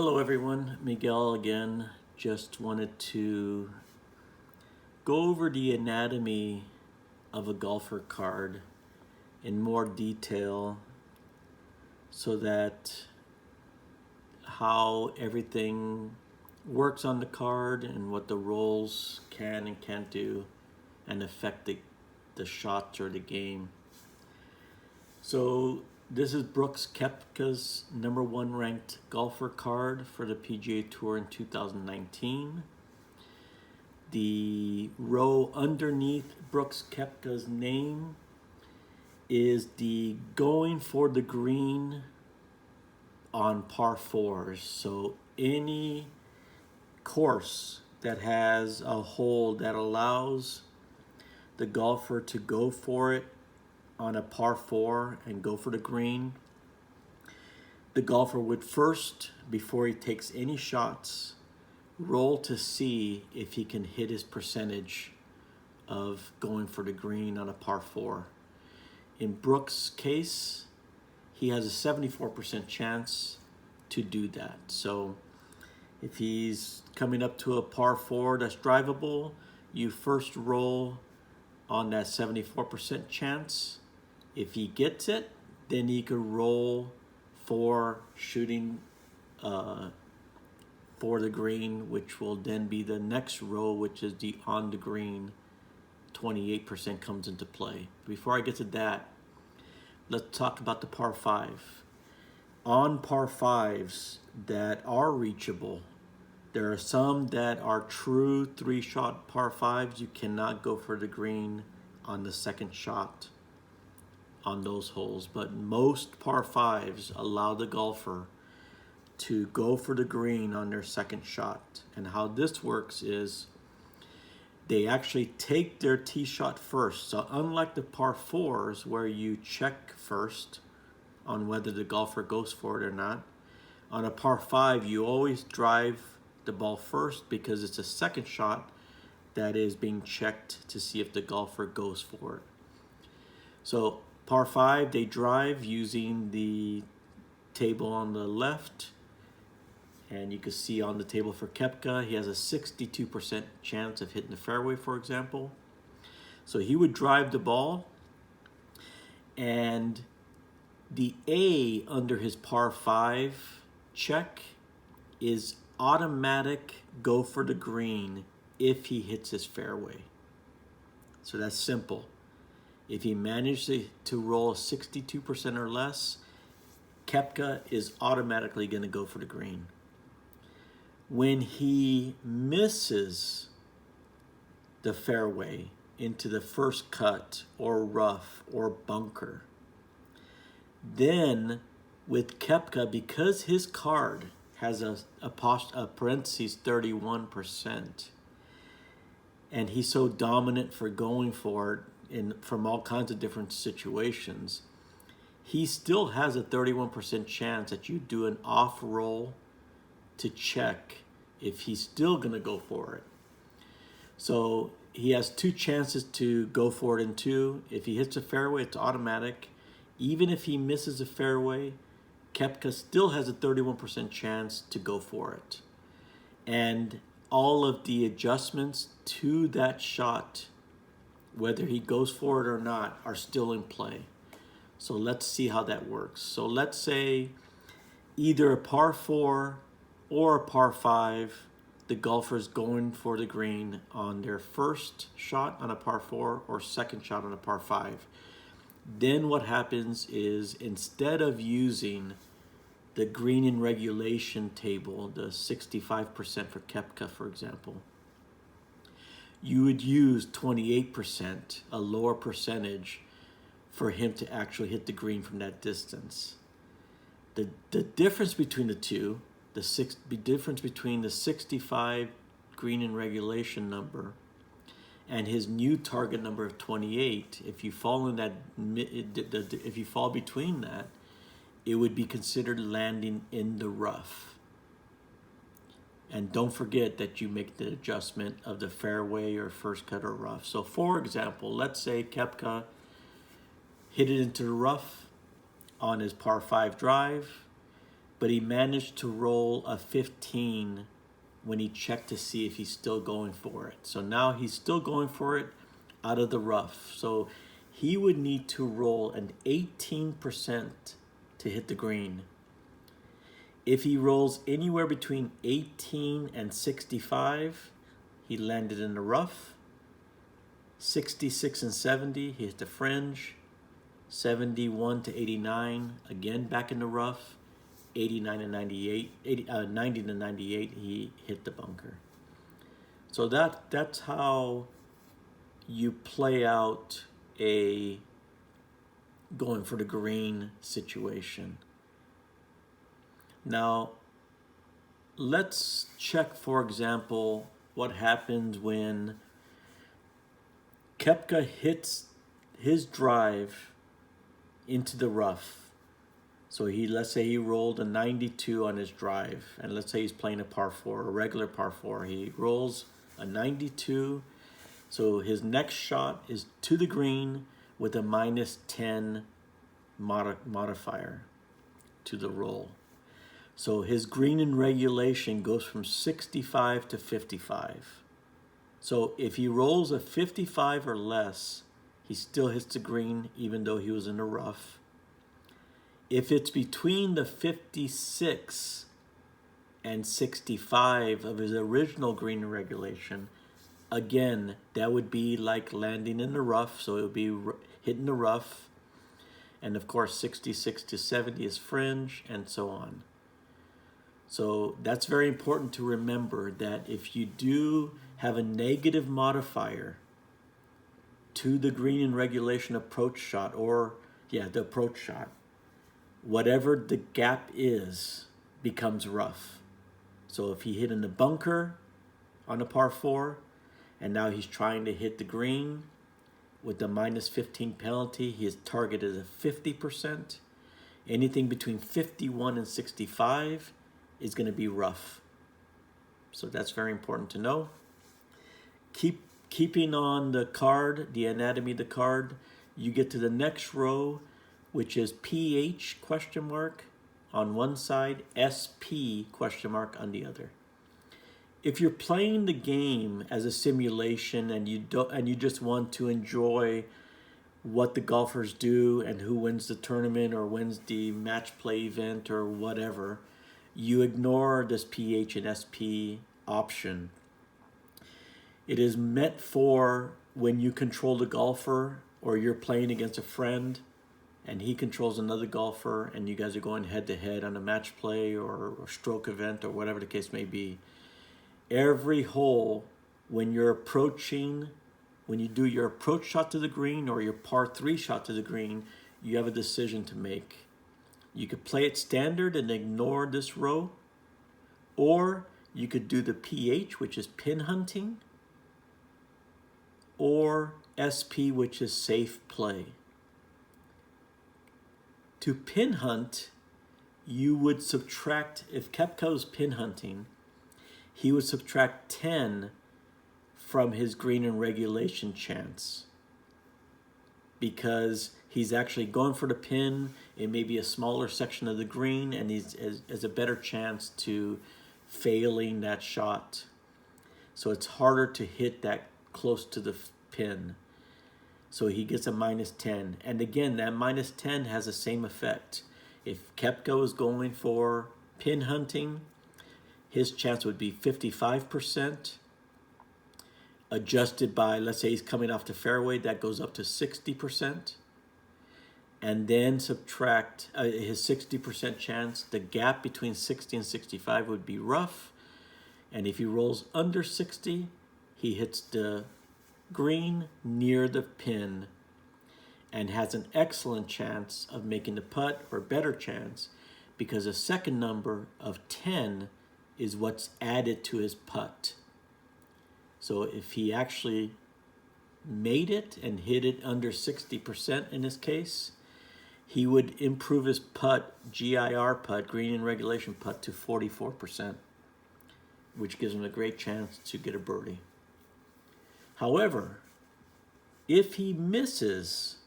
Hello everyone, Miguel again. Just wanted to go over the anatomy of a golfer card in more detail so that how everything works on the card and what the roles can and can't do and affect the shots or the game. So this is Brooks Koepka's #1 ranked golfer card for the PGA Tour in 2019. The row underneath Brooks Koepka's name is the going for the green on par fours. So any course that has a hole that allows the golfer to go for it on a par four and go for the green, the golfer would first, before he takes any shots, roll to see if he can hit his percentage of going for the green on a par four. In Brooks' case, he has a 74% chance to do that. So if he's coming up to a par four that's drivable, you first roll on that 74% chance. If he gets it, then he could roll for shooting for the green, which will then be the next row, which is the on the green. 28% comes into play. Before I get to that, let's talk about the par five. On par fives that are reachable, there are some that are true 3-shot par fives. You cannot go for the green on the second shot on those holes, but most par fives allow the golfer to go for the green on their second shot. And how this works is they actually take their tee shot first. So unlike the par fours where you check first on whether the golfer goes for it or not, on a par five you always drive the ball first because it's a second shot that is being checked to see if the golfer goes for it. So par five, they drive using the table on the left. And you can see on the table for Koepka, he has a 62% chance of hitting the fairway, for example. So he would drive the ball. And the A under his par five check is automatic go for the green if he hits his fairway. So that's simple. If he manages to roll 62% or less, Koepka is automatically going to go for the green. When he misses the fairway into the first cut or rough or bunker, then with Koepka, because his card has a parentheses 31%, and he's so dominant for going for it, from all kinds of different situations, he still has a 31% chance that you do an off roll to check if he's still going to go for it. So he has two chances to go for it in two. If he hits a fairway, it's automatic. Even if he misses a fairway, Koepka still has a 31% chance to go for it. And all of the adjustments to that shot, whether he goes for it or not, are still in play. So let's see how that works. So let's say either a par four or a par five, the golfer's going for the green on their first shot on a par four or second shot on a par five. Then what happens is, instead of using the green in regulation table, the 65% for Koepka, for example, you would use 28%, a lower percentage, for him to actually hit the green from that distance. The difference between the two, the difference between the 65 green in regulation number and his new target number of 28, if you fall in that, if you fall between that, it would be considered landing in the rough. And don't forget that you make the adjustment of the fairway or first cut or rough. So for example, let's say Koepka hit it into the rough on his par five drive. but he managed to roll a 15 when he checked to see if he's still going for it. So now he's still going for it out of the rough. So he would need to roll an 18% to hit the green. If he rolls anywhere between 18 and 65, he landed in the rough. 66 and 70, he hit the fringe. 71 to 89, again back in the rough. 89 and 98, 90 to 98, he hit the bunker. So that's how you play out a going for the green situation. Now, let's check, for example, what happens when Koepka hits his drive into the rough. So let's say he rolled a 92 on his drive, and let's say he's playing a par 4, a regular par 4. He rolls a 92, so his next shot is to the green with a -10 modifier to the roll. So his green in regulation goes from 65 to 55. So if he rolls a 55 or less, he still hits the green even though he was in the rough. If it's between the 56 and 65 of his original green in regulation, again, that would be like landing in the rough, so it would be hitting the rough. And of course, 66 to 70 is fringe, and so on. So that's very important to remember, that if you do have a negative modifier to the green in regulation approach shot, the approach shot, whatever the gap is becomes rough. So if he hit in the bunker on a par 4, and now he's trying to hit the green with the -15 penalty, his target is a 50%. Anything between 51 and 65 is going to be rough. So that's very important to know. Keeping on the card, the anatomy of the card, you get to the next row, which is PH on one side, SP on the other. If you're playing the game as a simulation and you just want to enjoy what the golfers do and who wins the tournament or wins the match play event or whatever, you ignore this PH and SP option. It is meant for when you control the golfer, or you're playing against a friend and he controls another golfer and you guys are going head to head on a match play or stroke event or whatever the case may be. Every hole, when you do your approach shot to the green or your par 3 shot to the green, you have a decision to make. You could play it standard and ignore this row, or you could do the PH, which is pin hunting, or SP, which is safe play. To pin hunt, you would subtract, if Koepka was pin hunting, he would subtract 10 from his green in regulation chance, because he's actually going for the pin. It may be a smaller section of the green, and he has a better chance to failing that shot. So it's harder to hit that close to the pin. So he gets a -10. And again, that -10 has the same effect. If Koepka is going for pin hunting, his chance would be 55%. Adjusted by, let's say he's coming off the fairway, that goes up to 60%. And then subtract his 60% chance. The gap between 60 and 65 would be rough. And if he rolls under 60, he hits the green near the pin and has an excellent chance of making the putt, or better chance, because the second number of 10 is what's added to his putt. So if he actually made it and hit it under 60% in this case, he would improve his putt, GIR putt, green in regulation putt, to 44%, which gives him a great chance to get a birdie. However, if he misses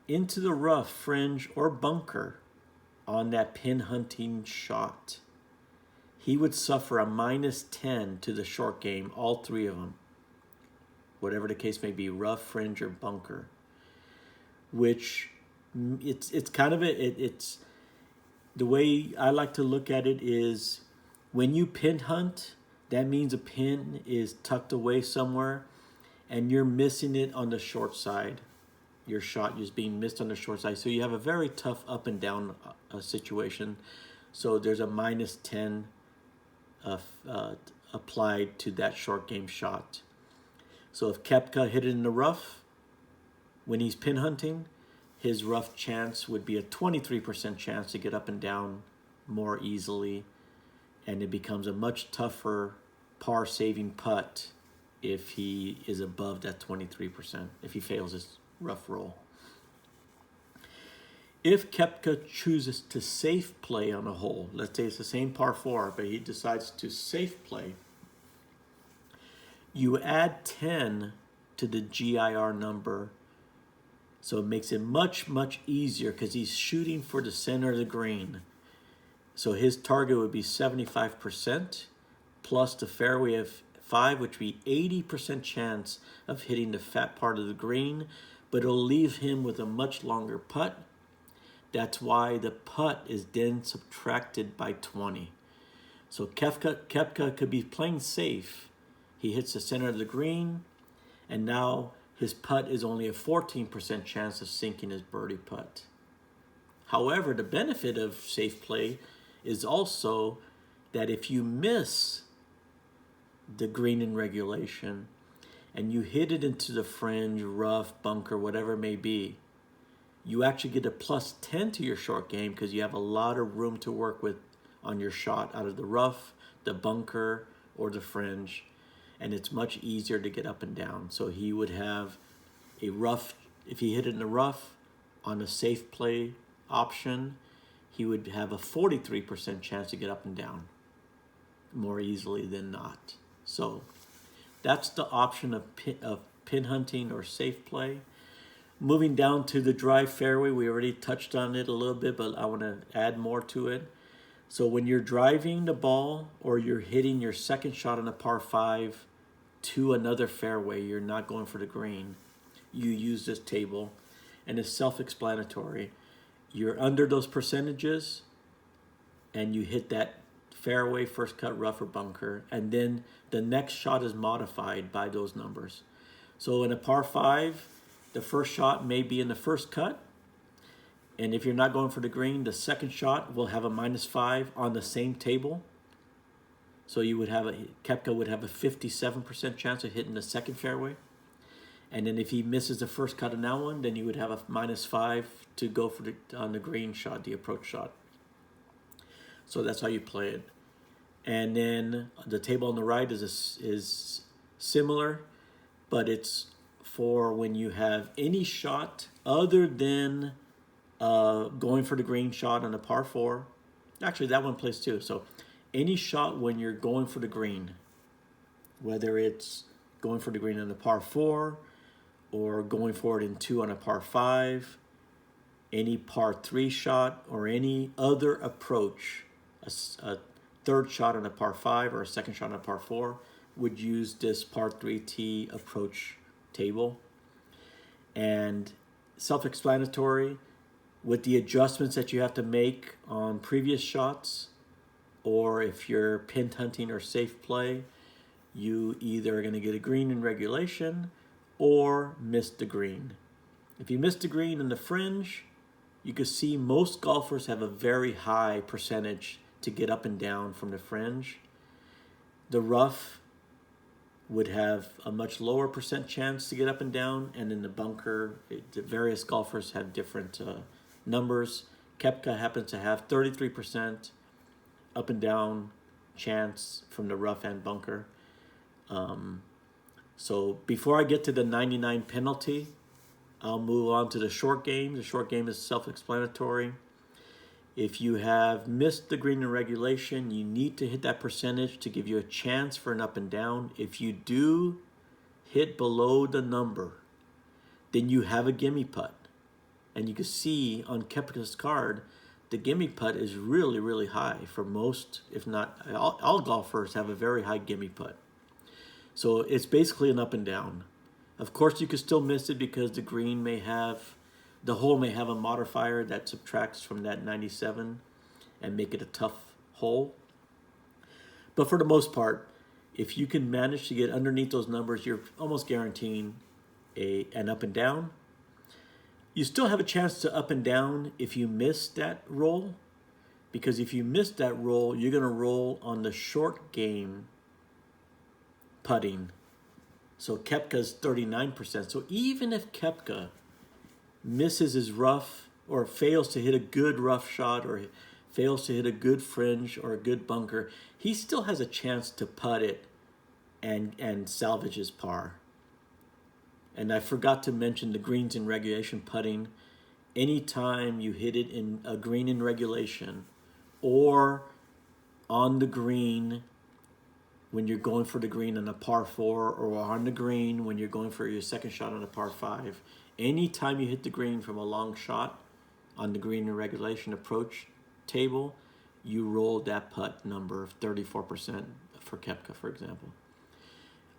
into the rough, fringe, or bunker, on that pin hunting shot, he would suffer a -10 to the short game, all three of them, whatever the case may be, rough, fringe, or bunker. Which it's kind of it's the way I like to look at it is when you pin hunt, that means a pin is tucked away somewhere, and you're missing it on the short side. Your shot is being missed on the short side, so you have a very tough up and down situation. So there's a -10 applied to that short game shot. So if Koepka hit it in the rough when he's pin hunting, his rough chance would be a 23% chance to get up and down more easily, and it becomes a much tougher par saving putt if he is above that 23%, if he fails his rough roll. If Koepka chooses to safe play on a hole, let's say it's the same par 4, but he decides to safe play, you add 10 to the GIR number, so it makes it much, much easier because he's shooting for the center of the green. So his target would be 75% plus the fairway of 5, which would be 80% chance of hitting the fat part of the green, but it'll leave him with a much longer putt. That's why the putt is then subtracted by 20. So Koepka could be playing safe. He hits the center of the green, and now his putt is only a 14% chance of sinking his birdie putt. However, the benefit of safe play is also that if you miss the green in regulation and you hit it into the fringe, rough, bunker, whatever it may be, you actually get a +10 to your short game because you have a lot of room to work with on your shot out of the rough, the bunker, or the fringe, and it's much easier to get up and down. So he would have a rough, if he hit it in the rough on a safe play option, he would have a 43% chance to get up and down more easily than not. So that's the option of pin hunting or safe play. Moving down to the drive fairway, we already touched on it a little bit, but I want to add more to it. So when you're driving the ball or you're hitting your second shot on a par 5 to another fairway, you're not going for the green, you use this table, and it's self-explanatory. You're under those percentages, and you hit that fairway, first cut, rough, or bunker, and then the next shot is modified by those numbers. So in a par 5, the first shot may be in the first cut, and if you're not going for the green, the second shot will have a -5 on the same table. So you would have Koepka would have a 57% chance of hitting the second fairway. And then if he misses the first cut on that one, then you would have a -5 to go for on the green shot, the approach shot. So that's how you play it. And then the table on the right is similar, but it's for when you have any shot other than going for the green shot on a par 4. Actually, that one plays too. So any shot when you're going for the green, whether it's going for the green on a par 4 or going for it in 2 on a par 5, any par 3 shot or any other approach, a third shot on a par 5 or a second shot on a par 4 would use this par 3 tee approach table. And self-explanatory, with the adjustments that you have to make on previous shots, or if you're pin hunting or safe play, you either are going to get a green in regulation or miss the green. If you miss the green in the fringe, you can see most golfers have a very high percentage to get up and down from the fringe. The rough would have a much lower percent chance to get up and down, and in the bunker, the various golfers have different numbers. Koepka happens to have 33% up and down chance from the rough and bunker. So before I get to the 99 penalty, I'll move on to the short game. The short game is self-explanatory. If you have missed the green in regulation, you need to hit that percentage to give you a chance for an up and down. If you do hit below the number, then you have a GimMe Putt. And you can see on Koepka's card the GimMe Putt is really, really high for most, if not all golfers have a very high GimMe Putt. So it's basically an up and down. Of course, you could still miss it because the hole may have a modifier that subtracts from that 97 and make it a tough hole. But for the most part, if you can manage to get underneath those numbers, you're almost guaranteeing an up and down. You still have a chance to up and down if you miss that roll, because if you miss that roll, you're going to roll on the short game putting. So Koepka's 39%. So even if Koepka misses his rough or fails to hit a good rough shot or fails to hit a good fringe or a good bunker, he still has a chance to putt it and salvage his par. And I forgot to mention the greens in regulation putting. Anytime you hit it in a green in regulation or on the green when you're going for the green on a par 4 or on the green when you're going for your second shot on a par 5, anytime you hit the green from a long shot on the green in regulation approach table, you roll that putt number of 34% for Koepka, for example.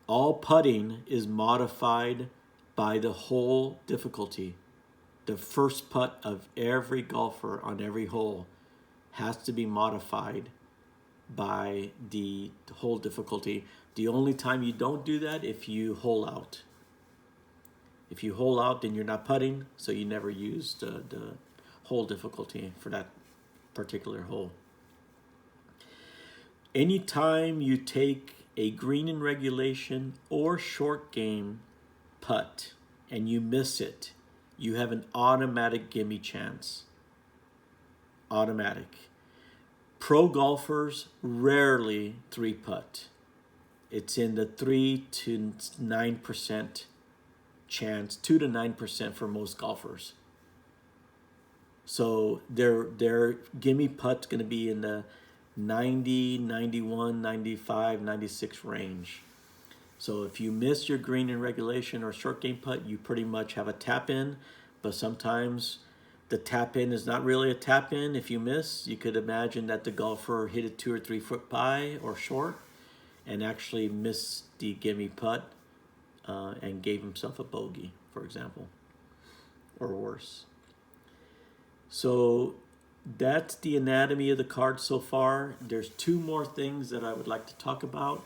All putting is modified by the hole difficulty. The first putt of every golfer on every hole has to be modified by the hole difficulty. The only time you don't do that if you hole out. If you hole out, then you're not putting, so you never use the hole difficulty for that particular hole. Anytime you take a green in regulation or short game putt and you miss it, you have an automatic gimme chance. Automatic. Pro golfers rarely 3-putt. It's in the 3 to 9% chance, 2 to 9% for most golfers. So their gimme putt's going to be in the 90, 91, 95, 96 range. So if you miss your green in regulation or short game putt, you pretty much have a tap in, but sometimes the tap in is not really a tap in. If you miss, you could imagine that the golfer hit it 2 or 3 foot by or short and actually missed the gimme putt and gave himself a bogey, for example, or worse. So that's the anatomy of the card so far. There's 2 more things that I would like to talk about.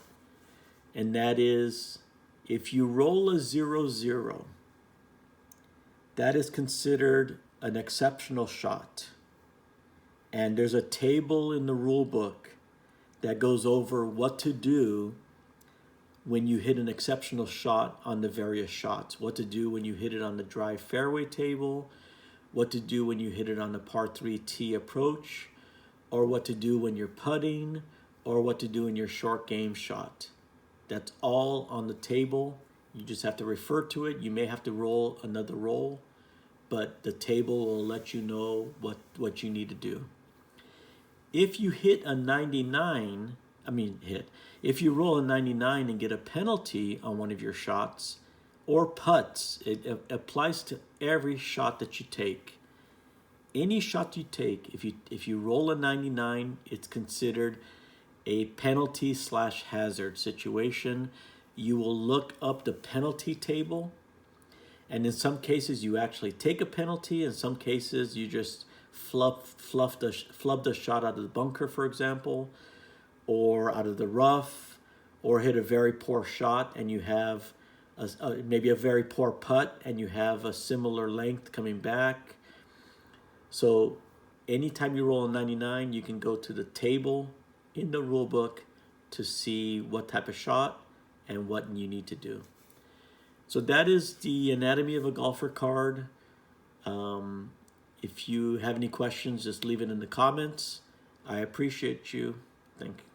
And that is, if you roll a 0-0, that is considered an exceptional shot. And there's a table in the rule book that goes over what to do when you hit an exceptional shot on the various shots. What to do when you hit it on the drive fairway table, what to do when you hit it on the par 3 tee approach, or what to do when you're putting, or what to do in your short game shot. That's all on the table. You just have to refer to it. You may have to roll another roll, but the table will let you know what you need to do. If you hit a 99, if you roll a 99 and get a penalty on one of your shots or putts, it applies to every shot that you take. Any shot you take, if you roll a 99, it's considered a penalty/hazard situation. You will look up the penalty table, and in some cases you actually take a penalty. In some cases you just flub the shot out of the bunker, for example, or out of the rough, or hit a very poor shot and you have maybe a very poor putt and you have a similar length coming back. So anytime you roll a 99, you can go to the table in the rule book to see what type of shot and what you need to do. So that is the anatomy of a golfer card. If you have any questions, just leave it in the comments. I appreciate you. Thank you.